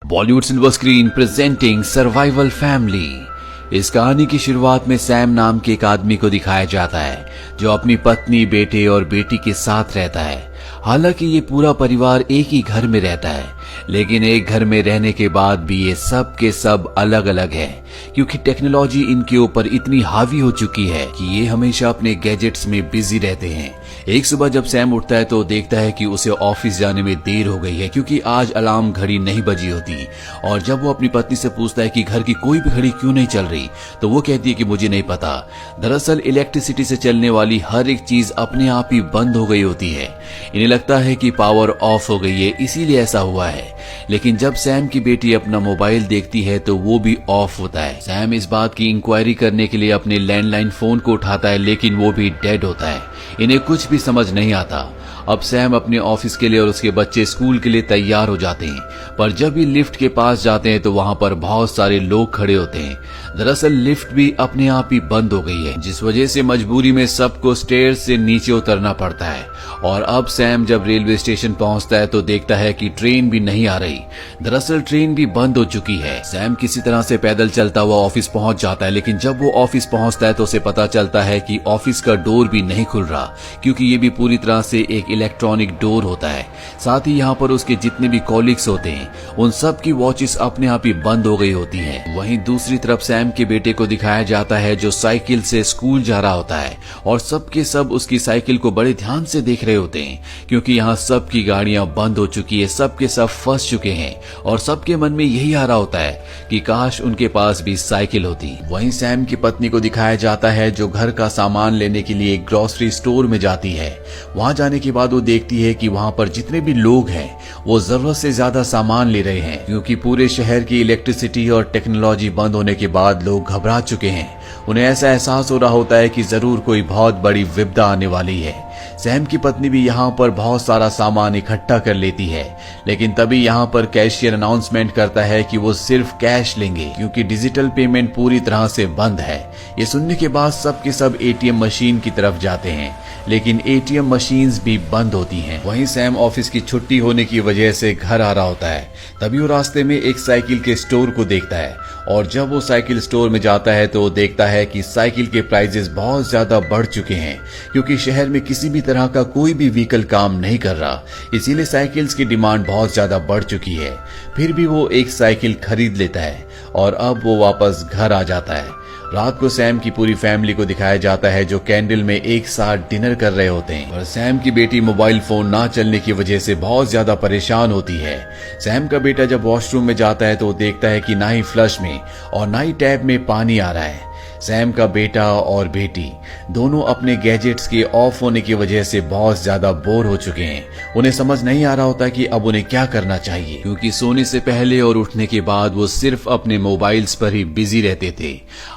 Bollywood silver screen presenting survival family. इस कहानी की शुरुआत में सैम नाम के एक आदमी को दिखाया जाता है जो अपनी पत्नी, बेटे और बेटी के साथ रहता है। हालांकि ये पूरा परिवार एक ही घर में रहता है, लेकिन एक घर में रहने के बाद भी ये सब के सब अलग अलग है, क्योंकि टेक्नोलॉजी इनके ऊपर इतनी हावी हो चुकी है कि ये हमेशा अपने गैजेट्स में बिजी रहते हैं। एक सुबह जब सैम उठता है तो देखता है कि उसे ऑफिस जाने में देर हो गई है, क्योंकि आज अलार्म घड़ी नहीं बजी होती। और जब वो अपनी पत्नी से पूछता है कि घर की कोई भी घड़ी क्यों नहीं चल रही, तो वो कहती है कि मुझे नहीं पता। दरअसल इलेक्ट्रिसिटी से चलने वाली हर एक चीज अपने आप ही बंद हो गई होती है। इन्हें लगता है कि पावर ऑफ हो गई है, इसीलिए ऐसा हुआ है। लेकिन जब सैम की बेटी अपना मोबाइल देखती है तो वो भी ऑफ होता है। सैम इस बात की इंक्वायरी करने के लिए अपने लैंडलाइन फोन को उठाता है, लेकिन वो भी डेड होता है। इन्हें कुछ भी समझ नहीं आता। अब सैम अपने ऑफिस के लिए और उसके बच्चे स्कूल के लिए तैयार हो जाते हैं, पर जब भी लिफ्ट के पास जाते हैं तो वहां पर बहुत सारे लोग खड़े होते हैं। दरअसल लिफ्ट भी अपने आप ही बंद हो गई है, जिस वजह से मजबूरी में सबको स्टेयर्स से नीचे उतरना पड़ता है। और अब सैम जब रेलवे स्टेशन पहुंचता है तो देखता है कि ट्रेन भी नहीं आ रही। दरअसल ट्रेन भी बंद हो चुकी है। सैम किसी तरह से पैदल चलता हुआ ऑफिस पहुंच जाता है, लेकिन जब वो ऑफिस पहुंचता है तो उसे पता चलता है कि ऑफिस का डोर भी नहीं खुल रहा, क्योंकि ये भी पूरी तरह से एक इलेक्ट्रॉनिक डोर होता है। साथ ही यहाँ पर उसके जितने भी कॉलीग्स होते हैं उन सब की वॉचेस अपने आप ही बंद हो गई होती हैं। वहीं दूसरी तरफ सैम के बेटे को दिखाया जाता है जो साइकिल से स्कूल जा रहा होता है, और सबके सब उसकी साइकिल को बड़े ध्यान से देख रहे होते हैं, क्योंकि यहाँ सबकी गाड़ियां बंद हो चुकी है, सबके सब फंस चुके हैं। और सबके मन में यही आ रहा होता है कि काश उनके पास भी साइकिल होती। वहीं सैम की पत्नी को दिखाया जाता है जो घर का सामान लेने के लिए ग्रोसरी स्टोर में जाती है। वहां जाने के बाद वो देखती है कि वहां पर जितने भी लोग हैं वो जरूरत से ज्यादा सामान ले रहे हैं, क्योंकि पूरे शहर की इलेक्ट्रिसिटी और टेक्नोलॉजी बंद होने के बाद लोग घबरा चुके हैं। उन्हें ऐसा एहसास हो रहा होता है कि जरूर कोई बहुत बड़ी विपदा आने वाली है। सैम की पत्नी भी यहाँ पर बहुत सारा सामान इकट्ठा कर लेती है, लेकिन तभी यहाँ पर कैशियर अनाउंसमेंट करता है कि वो सिर्फ कैश लेंगे, क्योंकि डिजिटल पेमेंट पूरी तरह से बंद है। ये सुनने के बाद सबके सब एटीएम मशीन की तरफ जाते हैं, लेकिन एटीएम मशीन्स भी बंद होती हैं। वहीं सैम ऑफिस की छुट्टी होने की वजह से घर आ रहा होता है। तभी वो रास्ते में एक साइकिल के स्टोर को देखता है, और जब वो साइकिल स्टोर में जाता है तो देखता है कि साइकिल के प्राइसेस बहुत ज्यादा बढ़ चुके हैं, क्योंकि शहर में किसी भी तरह का कोई भी व्हीकल काम नहीं कर रहा, इसीलिए साइकिल्स की डिमांड बहुत ज्यादा बढ़ चुकी है। फिर भी वो एक साइकिल खरीद लेता है और अब वो वापस घर आ जाता है। रात को सैम की पूरी फैमिली को दिखाया जाता है जो कैंडल में एक साथ डिनर कर रहे होते हैं, और सैम की बेटी मोबाइल फोन ना चलने की वजह से बहुत ज्यादा परेशान होती है। सैम का बेटा जब वॉशरूम में जाता है तो वो देखता है कि ना ही फ्लश में और ना ही टैप में पानी आ रहा है। सैम का बेटा और बेटी दोनों अपने गैजेट्स के ऑफ होने की वजह से बहुत ज्यादा बोर हो चुके हैं। उन्हें समझ नहीं आ रहा होता कि अब उन्हें क्या करना चाहिए, क्योंकि सोने से पहले और उठने के बाद वो सिर्फ अपने मोबाइल्स पर ही बिजी रहते थे।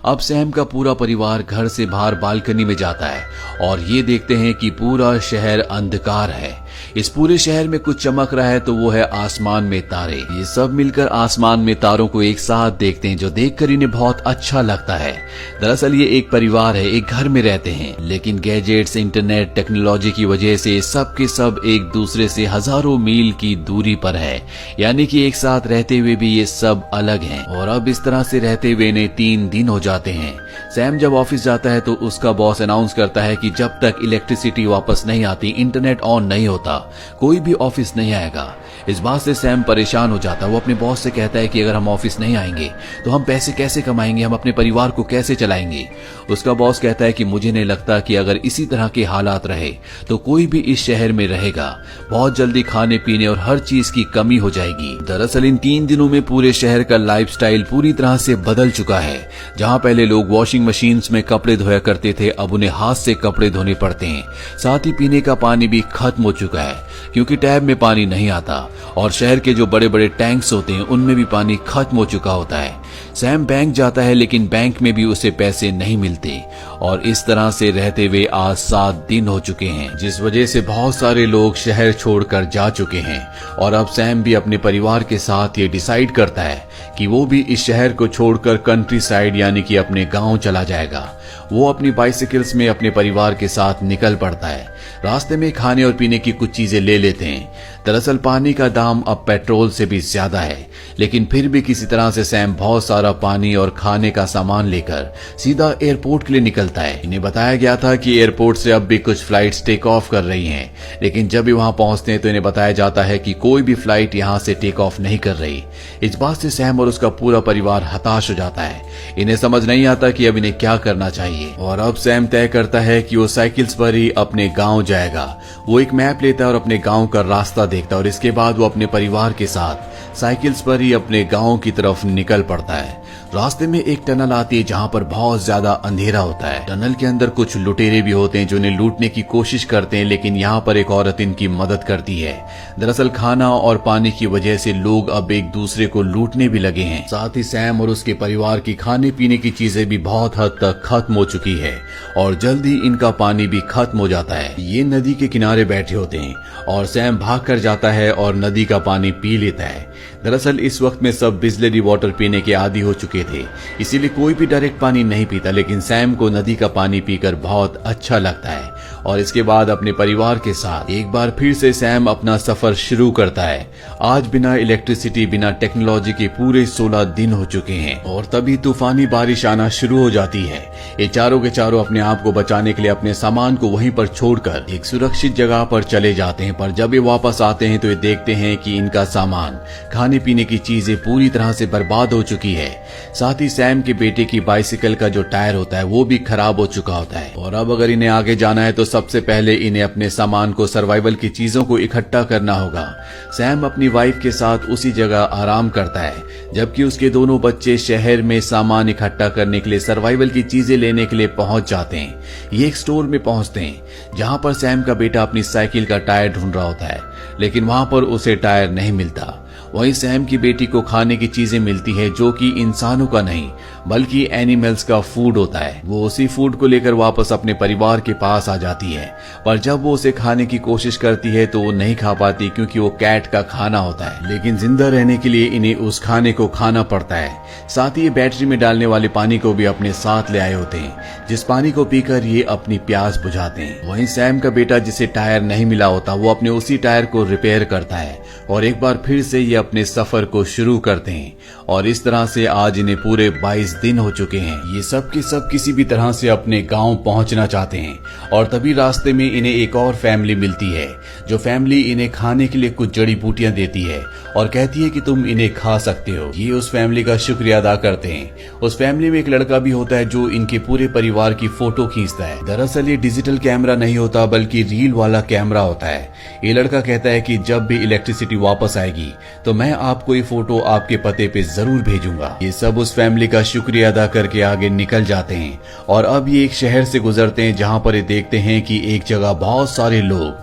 अब सैम का पूरा परिवार घर से बाहर बालकनी में जाता है और ये देखते हैं कि पूरा शहर अंधकार है। इस पूरे शहर में कुछ चमक रहा है तो वो है आसमान में तारे। ये सब मिलकर आसमान में तारों को एक साथ देखते हैं, जो देखकर इन्हें बहुत अच्छा लगता है। दरअसल ये एक परिवार है, एक घर में रहते हैं, लेकिन गैजेट्स, इंटरनेट, टेक्नोलॉजी की वजह से सब के सब एक दूसरे से हजारों मील की दूरी पर है। यानी कि एक साथ रहते हुए भी ये सब अलग हैं। और अब इस तरह से रहते हुए इन्हें 3 दिन हो जाते हैं। सैम जब ऑफिस जाता है तो उसका बॉस अनाउंस करता है कि जब तक इलेक्ट्रिसिटी वापस नहीं आती, इंटरनेट ऑन नहीं होता, कोई भी ऑफिस नहीं आएगा। इस बात से सैम परेशान हो जाता है। वो अपने बॉस से कहता है कि अगर हम ऑफिस नहीं आएंगे तो हम पैसे कैसे कमाएंगे, हम अपने परिवार को कैसे चलाएंगे। उसका बॉस कहता है कि मुझे नहीं लगता कि अगर इसी तरह के हालात रहे तो कोई भी इस शहर में रहेगा। बहुत जल्दी खाने पीने और हर चीज की कमी हो जाएगी। दरअसल इन 3 दिनों में पूरे शहर का लाइफस्टाइल पूरी तरह से बदल चुका है। जहां पहले लोग वॉशिंग मशीन्स में कपड़े धोया करते थे, अब उन्हें हाथ से कपड़े धोने पड़ते हैं। साथ ही पीने का पानी भी खत्म हो चुका है, क्योंकि टैब में पानी नहीं आता, और शहर के जो बड़े बड़े टैंक्स होते हैं उनमें भी पानी खत्म हो चुका होता है। सैम बैंक जाता है, लेकिन बैंक में भी उसे पैसे नहीं मिलते, और इस तरह से रहते हुए आज 7 दिन हो चुके हैं, जिस वजह से बहुत सारे लोग शहर छोड़कर जा चुके हैं। और अब सैम भी अपने परिवार के साथ ये डिसाइड करता है कि वो भी इस शहर को छोड़कर कंट्री साइड यानी कि अपने गांव चला जाएगा। वो अपनी बाइसिकल्स में अपने परिवार के साथ निकल पड़ता है। रास्ते में खाने और पीने की कुछ चीजें ले लेते हैं। दरअसल पानी का दाम अब पेट्रोल से भी ज्यादा है, लेकिन फिर भी किसी तरह से सैम बहुत सारा पानी और खाने का सामान लेकर सीधा एयरपोर्ट के लिए निकलता है। इन्हें बताया गया था कि एयरपोर्ट से अब भी कुछ फ्लाइट्स टेक ऑफ कर रही हैं, लेकिन जब भी वहां पहुंचते हैं तो इन्हें बताया जाता है कि कोई भी फ्लाइट यहां से टेक ऑफ नहीं कर रही। इस बात से सैम और उसका पूरा परिवार हताश हो जाता है। इन्हें समझ नहीं आता कि अब इन्हें क्या करना चाहिए, और अब सैम तय करता है कि वो साइकिल्स पर ही अपने गांव जाएगा। वो एक मैप लेता है और अपने गांव का रास्ता देखता है, और इसके बाद वो अपने परिवार के साथ साइकिल्स पर ही अपने गांव की तरफ निकल पड़ता है। रास्ते में एक टनल आती है जहां पर बहुत ज्यादा अंधेरा होता है। टनल के अंदर कुछ लुटेरे भी होते हैं जो इन्हें लूटने की कोशिश करते हैं, लेकिन यहाँ पर एक औरत इनकी मदद करती है। दरअसल खाना और पानी की वजह से लोग अब एक दूसरे को लूटने भी लगे हैं। साथ ही सैम और उसके परिवार की खाने पीने की चीजें भी बहुत हद तक खत्म हो चुकी है, और जल्द ही इनका पानी भी खत्म हो जाता है। ये नदी के किनारे बैठे होते हैं और सैम भाग कर जाता है और नदी का पानी पी लेता है। दरअसल इस वक्त में सब बिस्लरी वाटर पीने के आदी हो चुके थे, इसीलिए कोई भी डायरेक्ट पानी नहीं पीता, लेकिन सैम को नदी का पानी पीकर बहुत अच्छा लगता है। और इसके बाद अपने परिवार के साथ एक बार फिर से सैम अपना सफर शुरू करता है। आज बिना इलेक्ट्रिसिटी, बिना टेक्नोलॉजी के पूरे 16 दिन हो चुके हैं, और तभी तूफानी बारिश आना शुरू हो जाती है। ये चारों के चारों अपने आप को बचाने के लिए अपने सामान को वहीं पर छोड़कर एक सुरक्षित जगह पर चले जाते हैं, पर जब ये वापस आते हैं तो ये देखते हैं कि इनका सामान, खाने पीने की चीजें पूरी तरह से बर्बाद हो चुकी है। साथ ही सैम के बेटे की बाइसिकल का जो टायर होता है वो भी खराब हो चुका होता है। और अब अगर इन्हें आगे जाना है तो सबसे पहले इन्हें अपने सामान को, सर्वाइवल की चीजों को इकट्ठा करना होगा। सैम अपनी वाइफ के साथ उसी जगह आराम करता है, जबकि उसके दोनों बच्चे शहर में सामान इकट्ठा करने के लिए, सर्वाइवल की चीजें लेने के लिए पहुंच जाते हैं। ये एक स्टोर में पहुंचते हैं जहां पर सैम का बेटा अपनी साइकिल का टायर ढूंढ रहा होता है, लेकिन वहां पर उसे टायर नहीं मिलता। वहीं सैम की बेटी को खाने की चीजें मिलती है जो कि इंसानों का नहीं बल्कि एनिमल्स का फूड होता है। वो उसी फूड को लेकर वापस अपने परिवार के पास आ जाती है, पर जब वो उसे खाने की कोशिश करती है तो वो नहीं खा पाती, क्योंकि वो कैट का खाना होता है। लेकिन जिंदा रहने के लिए इन्हें उस खाने को खाना पड़ता है। साथ ही ये बैटरी में डालने वाले पानी को भी अपने साथ ले आए होते हैं, जिस पानी को पीकर ये अपनी प्यास बुझाते हैं। वहीं सैम का बेटा, जिसे टायर नहीं मिला होता, वो अपने उसी टायर को रिपेयर करता है और एक बार फिर से ये अपने सफर को शुरू करते हैं। और इस तरह से आज इन्हें पूरे 22 दिन हो चुके हैं। ये सब के सब किसी भी तरह से अपने गांव पहुंचना चाहते हैं, और तभी रास्ते में इन्हें एक और फैमिली मिलती है, जो फैमिली इन्हें खाने के लिए कुछ जड़ी बूटियां देती है और कहती है कि तुम इन्हें खा सकते हो। ये उस फैमिली का शुक्रिया अदा करते हैं। उस फैमिली में एक लड़का भी होता है जो इनके पूरे परिवार की फोटो खींचता है। दरअसल ये डिजिटल कैमरा नहीं होता बल्कि रील वाला कैमरा होता है। ये लड़का कहता है कि जब भी इलेक्ट्रिसिटी वापस आएगी तो मैं आपको ये फोटो आपके पते पे जरूर भेजूंगा। ये सब उस फैमिली का शुक्रिया अदा करके आगे निकल जाते हैं, और अब ये एक शहर से गुजरते हैं जहां पर ये देखते हैं कि एक जगह बहुत सारे लोग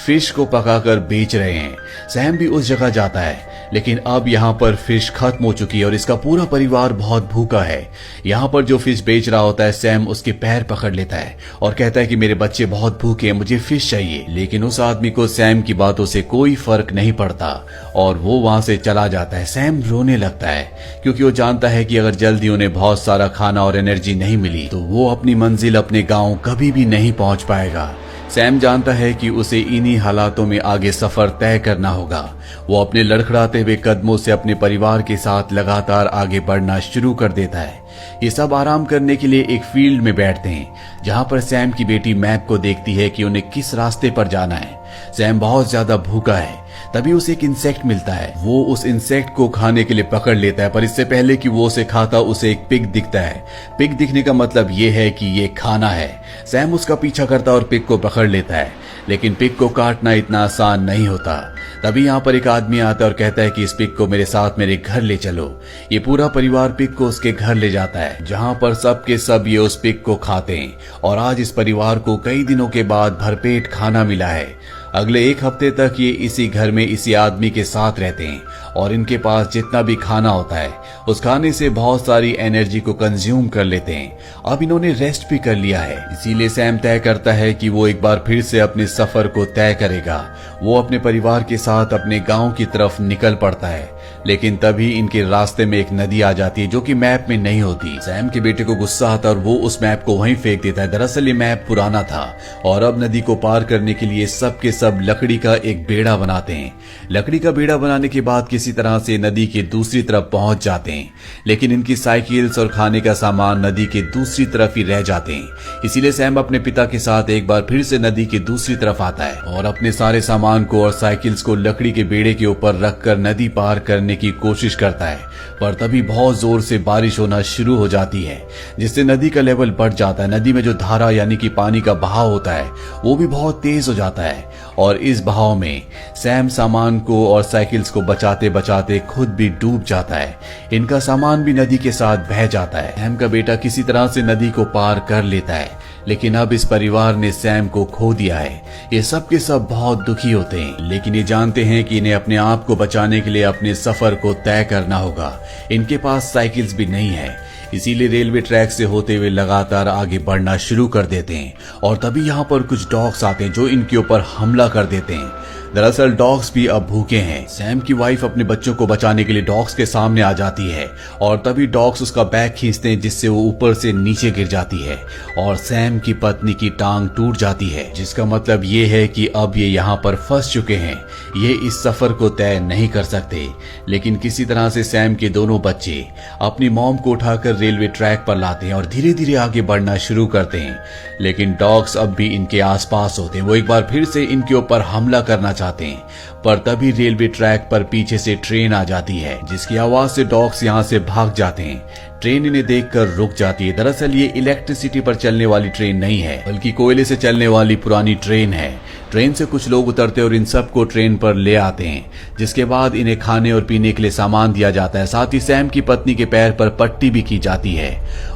फिश को पकाकर बेच रहे हैं। सैम भी उस जगह जाता है, लेकिन अब यहाँ पर फिश खत्म हो चुकी है और इसका पूरा परिवार बहुत भूखा है। यहाँ पर जो फिश बेच रहा होता है, सैम उसके पैर पकड़ लेता है और कहता है कि मेरे बच्चे बहुत भूखे हैं, मुझे फिश चाहिए। लेकिन उस आदमी को सैम की बातों से कोई फर्क नहीं पड़ता और वो वहां से चला जाता है। सैम रोने लगता है क्योंकि वो जानता है कि अगर जल्दी उन्हें बहुत सारा खाना और एनर्जी नहीं मिली तो वो अपनी मंजिल, अपने गांव कभी भी नहीं पहुंच पाएगा। सैम जानता है कि उसे इन्हीं हालातों में आगे सफर तय करना होगा। वो अपने लड़खड़ाते हुए कदमों से अपने परिवार के साथ लगातार आगे बढ़ना शुरू कर देता है। ये सब आराम करने के लिए एक फील्ड में बैठते हैं जहां पर सैम की बेटी मैप को देखती है कि उन्हें किस रास्ते पर जाना है। सैम बहुत ज्यादा भूखा है, तभी उसे एक इंसेक्ट मिलता है। वो उस इंसेक्ट को खाने के लिए पकड़ लेता है, पर इससे पहले कि वो उसे खाता उसे एक पिग दिखता है। पिग दिखने का मतलब ये है कि ये खाना है। सैम उसका पीछा करता है और पिग को पकड़ लेता है, लेकिन पिग को काटना इतना आसान नहीं होता। तभी यहाँ पर एक आदमी आता है और कहता है कि इस पिग को मेरे साथ मेरे घर ले चलो। ये पूरा परिवार पिग को उसके घर ले जाता है, जहाँ पर सब के सब ये उस पिग को खाते हैं। और आज इस परिवार को कई दिनों के बाद भरपेट खाना मिला है। अगले एक हफ्ते तक ये इसी घर में इसी आदमी के साथ रहते हैं और इनके पास जितना भी खाना होता है उस खाने से बहुत सारी एनर्जी को कंज्यूम कर लेते हैं। अब इन्होंने रेस्ट भी कर लिया है, इसीलिए सैम तय करता है कि वो एक बार फिर से अपने सफर को तय करेगा। वो अपने परिवार के साथ अपने गांव की तरफ निकल पड़ता है। लेकिन तभी इनके रास्ते में एक नदी आ जाती है जो कि मैप में नहीं होती। सैम के बेटे को गुस्सा आता है और वो उस मैप को वहीं फेंक देता है। दरअसल ये मैप पुराना था और अब नदी को पार करने के लिए सब के सब लकड़ी का एक बेड़ा बनाते हैं। लकड़ी का बेड़ा बनाने के बाद किसी तरह से नदी के दूसरी तरफ पहुंच जाते हैं, लेकिन इनकी साइकिल्स और खाने का सामान नदी के दूसरी तरफ ही रह जाते हैं। इसीलिए सैम अपने पिता के साथ एक बार फिर से नदी के दूसरी तरफ आता है और अपने सारे सामान को और साइकिल्स को लकड़ी के बेड़े के ऊपर रखकर नदी पार करने की कोशिश करता है। पर तभी बहुत जोर से बारिश होना शुरू हो जाती है, जिससे नदी का लेवल बढ़ जाता है। नदी में जो धारा यानी कि पानी का बहाव होता है वो भी बहुत तेज हो जाता है और इस बहाव में सैम सामान को और साइकिल्स को बचाते बचाते खुद भी डूब जाता है। इनका सामान भी नदी के साथ बह जाता है। सैम का बेटा किसी तरह से नदी को पार कर लेता है, लेकिन अब इस परिवार ने सैम को खो दिया है। ये सब के सब बहुत दुखी होते हैं, लेकिन ये जानते हैं कि इन्हें अपने आप को बचाने के लिए अपने सफर को तय करना होगा। इनके पास साइकिल्स भी नहीं है, इसीलिए रेलवे ट्रैक से होते हुए लगातार आगे बढ़ना शुरू कर देते हैं। और तभी यहाँ पर कुछ डॉग्स आते हैं जो इनके ऊपर हमला कर देते हैं। दरअसल डॉग्स भी अब भूखे हैं। सैम की वाइफ अपने बच्चों को बचाने के लिए डॉग्स के सामने आ जाती है और तभी डॉग्स उसका बैग खींचते हैं, जिससे वो ऊपर से नीचे गिर जाती है और सैम की पत्नी की टांग टूट जाती है, जिसका मतलब ये है कि अब ये यहाँ पर फंस चुके हैं। ये इस सफर को तय नहीं कर सकते, लेकिन किसी तरह से सैम के दोनों बच्चे अपनी मॉम को उठाकर रेलवे ट्रैक पर लाते हैं और धीरे धीरे आगे बढ़ना शुरू करते हैं। लेकिन डॉग्स अब भी इनके आसपास होते हैं। वो एक बार फिर से इनके ऊपर हमला करना चाहते हैं, पर तभी रेलवे ट्रैक पर पीछे से ट्रेन आ जाती है, जिसकी आवाज से डॉग्स यहाँ से भाग जाते हैं। ट्रेन इन्हें देखकर रुक जाती है। दरअसल ये इलेक्ट्रिसिटी पर चलने वाली ट्रेन नहीं है, बल्कि कोयले से चलने वाली पुरानी ट्रेन है। ट्रेन से कुछ लोग उतरते और इन सबको ट्रेन पर ले आते हैं, जिसके बाद इन्हें खाने और पीने के लिए सामान दिया जाता है। साथ ही सैम की पत्नी के पैर पर पट्टी भी की जाती है।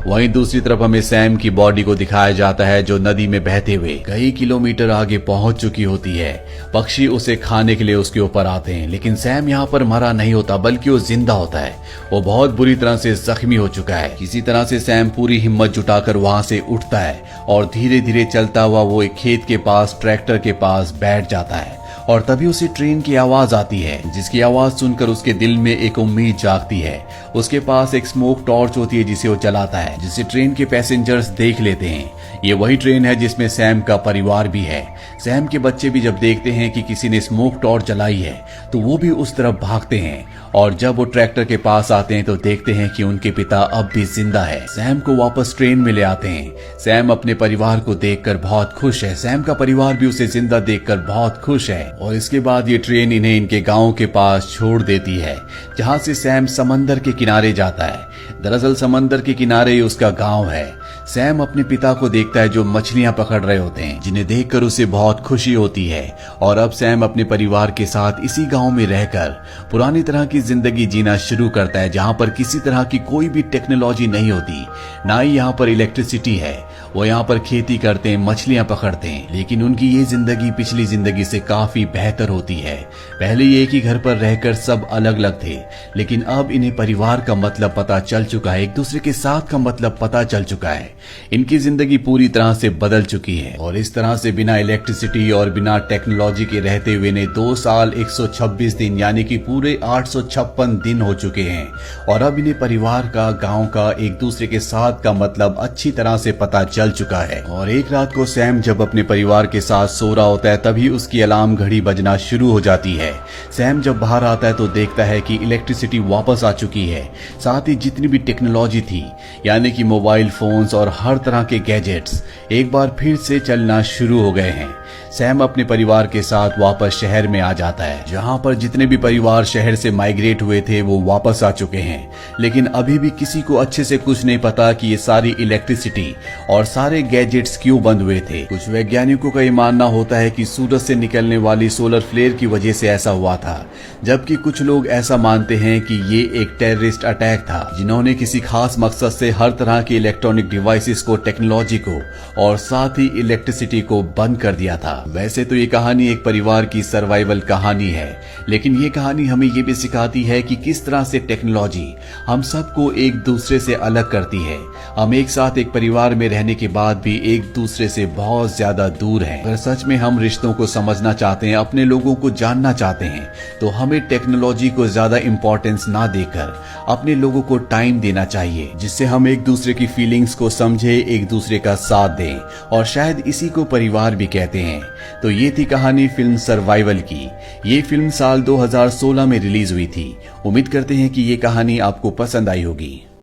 वहीं दूसरी तरफ हमें सैम की बॉडी को दिखाया जाता है, जो नदी में बहते हुए कई किलोमीटर आगे पहुंच चुकी होती है। पक्षी उसे खाने के लिए उसके ऊपर आते हैं, लेकिन सैम यहाँ पर मरा नहीं होता, बल्कि वो जिंदा होता है। वो बहुत बुरी तरह से जख्मी हो चुका है। किसी तरह से सैम पूरी हिम्मत जुटाकर वहां से उठता है और धीरे धीरे चलता हुआ वो एक खेत के पास ट्रैक्टर के पास बैठ जाता है। और तभी उसे ट्रेन की आवाज आती है, जिसकी आवाज सुनकर उसके दिल में एक उम्मीद जागती है। उसके पास एक स्मोक टॉर्च होती है जिसे वो जलाता है, जिसे ट्रेन के पैसेंजर्स देख लेते हैं। ये वही ट्रेन है जिसमें सैम का परिवार भी है। सैम के बच्चे भी जब देखते हैं कि किसी ने स्मोक टॉर्च जलाई है तो वो भी उस तरफ भागते हैं, और जब वो ट्रैक्टर के पास आते हैं तो देखते हैं कि उनके पिता अब भी जिंदा है। सैम को वापस ट्रेन में ले आते हैं। सैम अपने परिवार को देखकर बहुत खुश है। सैम का परिवार भी उसे जिंदा देखकर बहुत खुश है। और इसके बाद ये ट्रेन इन्हें इनके गांव के पास छोड़ देती है, जहां से सैम समंदर के किनारे जाता है। दरअसल समंदर के किनारे ही उसका गांव है। सैम अपने पिता को देखता है जो मछलियां पकड़ रहे होते हैं, जिन्हें देखकर उसे बहुत खुशी होती है। और अब सैम अपने परिवार के साथ इसी गांव में रहकर पुरानी तरह की जिंदगी जीना शुरू करता है, जहां पर किसी तरह की कोई भी टेक्नोलॉजी नहीं होती, ना ही यहाँ पर इलेक्ट्रिसिटी है। वो यहाँ पर खेती करते हैं, मछलियां पकड़ते हैं, लेकिन उनकी ये जिंदगी पिछली जिंदगी से काफी बेहतर होती है। पहले ये एक ही घर पर रहकर सब अलग अलग थे, लेकिन अब इन्हें परिवार का मतलब पता चल चुका है, एक दूसरे के साथ का मतलब पता चल चुका है। इनकी जिंदगी पूरी तरह से बदल चुकी है। और इस तरह से बिना इलेक्ट्रिसिटी और बिना टेक्नोलॉजी के रहते हुए ने 2 साल 126 दिन यानी कि पूरे 856 दिन हो चुके हैं। और अब इन्हें परिवार का, गांव का, एक दूसरे के साथ का मतलब अच्छी तरह से पता चल चुका है। और एक रात को सैम जब अपने परिवार के साथ सो रहा होता है, तभी उसकी अलार्म घड़ी बजना शुरू हो जाती है। सैम जब बाहर आता है तो देखता है कि इलेक्ट्रिसिटी वापस आ चुकी है। साथ ही जितनी भी टेक्नोलॉजी थी, यानी कि मोबाइल फोन्स और हर तरह के गैजेट्स एक बार फिर से चलना शुरू हो गए हैं। सैम अपने परिवार के साथ वापस शहर में आ जाता है, जहां पर जितने भी परिवार शहर से माइग्रेट हुए थे वो वापस आ चुके हैं। लेकिन अभी भी किसी को अच्छे से कुछ नहीं पता कि ये सारी इलेक्ट्रिसिटी और सारे गैजेट्स क्यों बंद हुए थे। कुछ वैज्ञानिकों का ये मानना होता है कि सूरज से निकलने वाली सोलर फ्लेयर की वजह से ऐसा हुआ था, जबकि कुछ लोग ऐसा मानते हैं कि ये एक टेररिस्ट अटैक था, जिन्होंने किसी खास मकसद से हर तरह के इलेक्ट्रॉनिक डिवाइसेस को, टेक्नोलॉजी को और साथ ही इलेक्ट्रिसिटी को बंद कर दिया गया था। वैसे तो ये कहानी एक परिवार की सर्वाइवल कहानी है, लेकिन ये कहानी हमें ये भी सिखाती है कि किस तरह से टेक्नोलॉजी हम सबको एक दूसरे से अलग करती है। हम एक साथ एक परिवार में रहने के बाद भी एक दूसरे से बहुत ज्यादा दूर हैं। अगर सच में हम रिश्तों को समझना चाहते हैं, अपने लोगों को जानना चाहते हैं, तो हमें टेक्नोलॉजी को ज्यादा इंपॉर्टेंस ना देकर अपने लोगों को टाइम देना चाहिए, जिससे हम एक दूसरे की फीलिंग्स को समझे, एक दूसरे का साथ दें, और शायद इसी को परिवार भी कहते हैं। तो ये थी कहानी फिल्म सर्वाइवल की। ये फिल्म साल 2016 में रिलीज हुई थी। उम्मीद करते हैं कि ये कहानी आपको पसंद आई होगी।